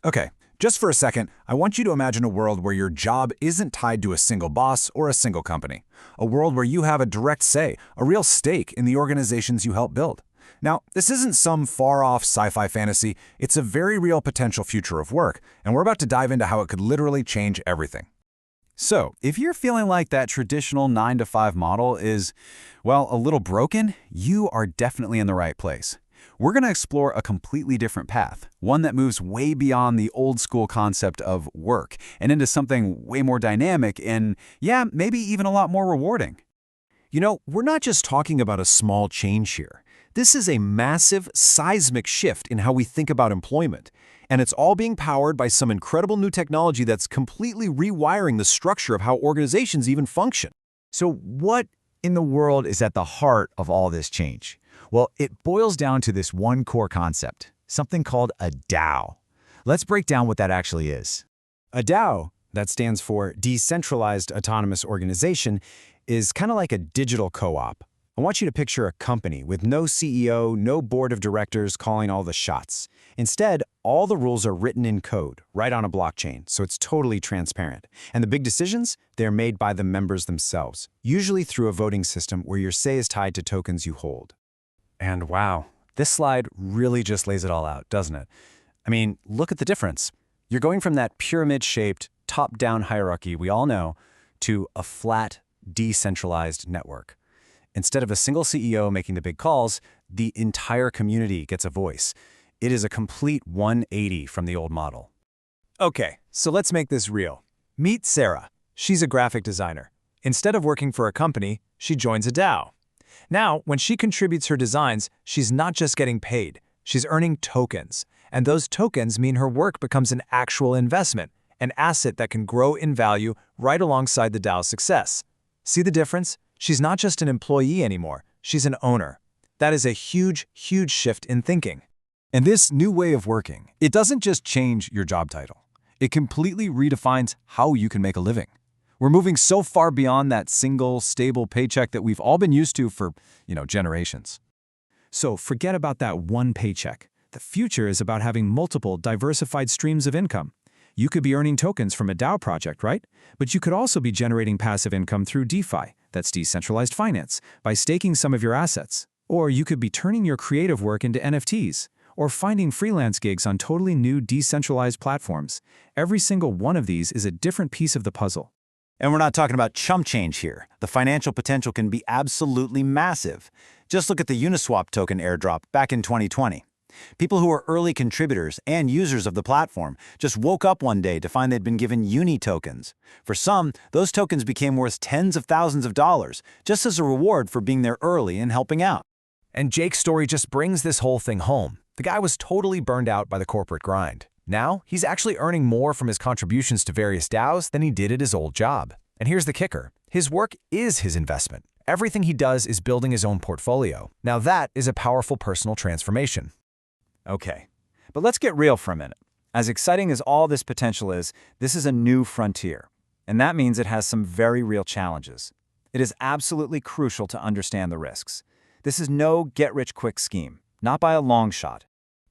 Okay, just for a second, I want you to imagine a world where your job isn't tied to a single boss or a single company. A world where you have a direct say, a real stake in the organizations you help build. Now, this isn't some far-off sci-fi fantasy, it's a very real potential future of work, and we're about to dive into how it could literally change everything. So, if you're feeling like that traditional 9-to-5 model is, well, a little broken, you are definitely in the right place. We're going to explore a completely different path, one that moves way beyond the old-school concept of work and into something way more dynamic and, yeah, maybe even a lot more rewarding. We're not just talking about a small change here. This is a massive, seismic shift in how we think about employment. And it's all being powered by some incredible new technology that's completely rewiring the structure of how organizations even function. So what in the world is at the heart of all this change? Well, it boils down to this one core concept, something called a DAO. Let's break down what that actually is. A DAO, that stands for Decentralized Autonomous Organization, is kind of like a digital co-op. I want you to picture a company with no CEO, no board of directors calling all the shots. Instead, all the rules are written in code, right on a blockchain, so it's totally transparent. And the big decisions, they're made by the members themselves, usually through a voting system where your say is tied to tokens you hold. And wow, this slide really just lays it all out, doesn't it? I mean, look at the difference. You're going from that pyramid-shaped, top-down hierarchy we all know to a flat, decentralized network. Instead of a single CEO making the big calls, the entire community gets a voice. It is a complete 180 from the old model. Okay, so let's make this real. Meet Sarah. She's a graphic designer. Instead of working for a company, she joins a DAO. Now, when she contributes her designs, she's not just getting paid, she's earning tokens. And those tokens mean her work becomes an actual investment, an asset that can grow in value right alongside the DAO's success. See the difference? She's not just an employee anymore, she's an owner. That is a huge, huge shift in thinking. And this new way of working, it doesn't just change your job title. It completely redefines how you can make a living. We're moving so far beyond that single, stable paycheck that we've all been used to for, generations. So forget about that one paycheck. The future is about having multiple, diversified streams of income. You could be earning tokens from a DAO project, right? But you could also be generating passive income through DeFi, that's decentralized finance, by staking some of your assets. Or you could be turning your creative work into NFTs, or finding freelance gigs on totally new decentralized platforms. Every single one of these is a different piece of the puzzle. And we're not talking about chump change here. The financial potential can be absolutely massive. Just look at the Uniswap token airdrop back in 2020. People who were early contributors and users of the platform just woke up one day to find they'd been given Uni tokens. For some, those tokens became worth tens of thousands of dollars, just as a reward for being there early and helping out. And Jake's story just brings this whole thing home. The guy was totally burned out by the corporate grind. Now, he's actually earning more from his contributions to various DAOs than he did at his old job. And here's the kicker. His work is his investment. Everything he does is building his own portfolio. Now that is a powerful personal transformation. Okay, but let's get real for a minute. As exciting as all this potential is, this is a new frontier. And that means it has some very real challenges. It is absolutely crucial to understand the risks. This is no get-rich-quick scheme, not by a long shot.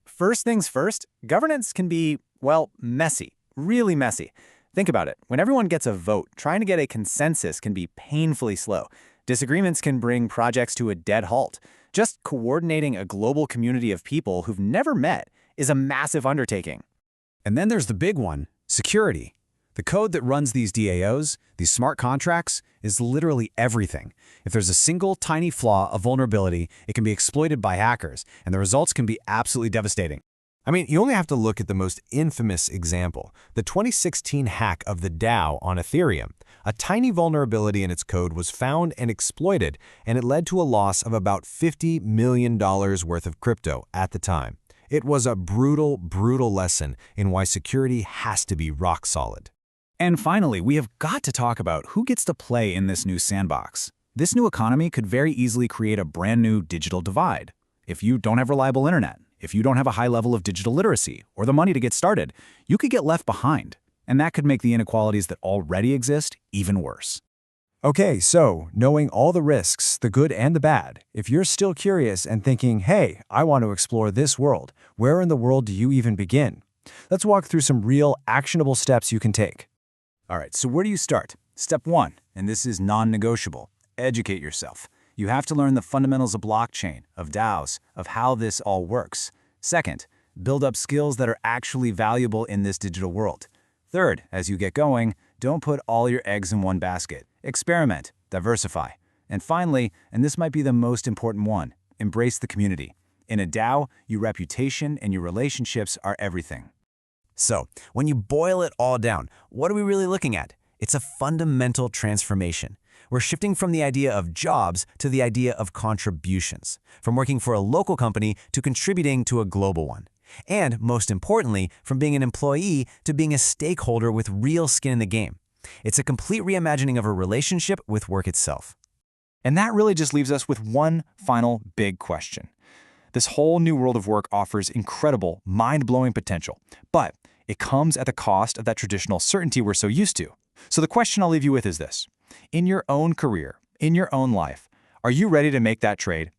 First things first, governance can be, well, messy, really messy. Think about it. When everyone gets a vote, trying to get a consensus can be painfully slow. Disagreements can bring projects to a dead halt. Just coordinating a global community of people who've never met is a massive undertaking. And then there's the big one, security. The code that runs these DAOs, these smart contracts, is literally everything. If there's a single tiny flaw, a vulnerability, it can be exploited by hackers, and the results can be absolutely devastating. I mean, you only have to look at the most infamous example, the 2016 hack of the DAO on Ethereum. A tiny vulnerability in its code was found and exploited, and it led to a loss of about $50 million worth of crypto at the time. It was a brutal, brutal lesson in why security has to be rock solid. And finally, we have got to talk about who gets to play in this new sandbox. This new economy could very easily create a brand new digital divide. If you don't have reliable internet, if you don't have a high level of digital literacy or the money to get started, you could get left behind. And that could make the inequalities that already exist even worse. Okay, so knowing all the risks, the good and the bad, if you're still curious and thinking, hey, I want to explore this world, where in the world do you even begin? Let's walk through some real, actionable steps you can take. All right, so where do you start? Step 1, and this is non-negotiable. Educate yourself. You have to learn the fundamentals of blockchain, of DAOs, of how this all works. Second, build up skills that are actually valuable in this digital world. Third, as you get going, don't put all your eggs in one basket. Experiment, diversify. And finally, and this might be the most important one, embrace the community. In a DAO, your reputation and your relationships are everything. So, when you boil it all down, what are we really looking at? It's a fundamental transformation. We're shifting from the idea of jobs to the idea of contributions, from working for a local company to contributing to a global one. And, most importantly, from being an employee to being a stakeholder with real skin in the game. It's a complete reimagining of a relationship with work itself. And that really just leaves us with one final big question. This whole new world of work offers incredible, mind-blowing potential, but it comes at the cost of that traditional certainty we're so used to. So the question I'll leave you with is this. In your own career, in your own life, are you ready to make that trade?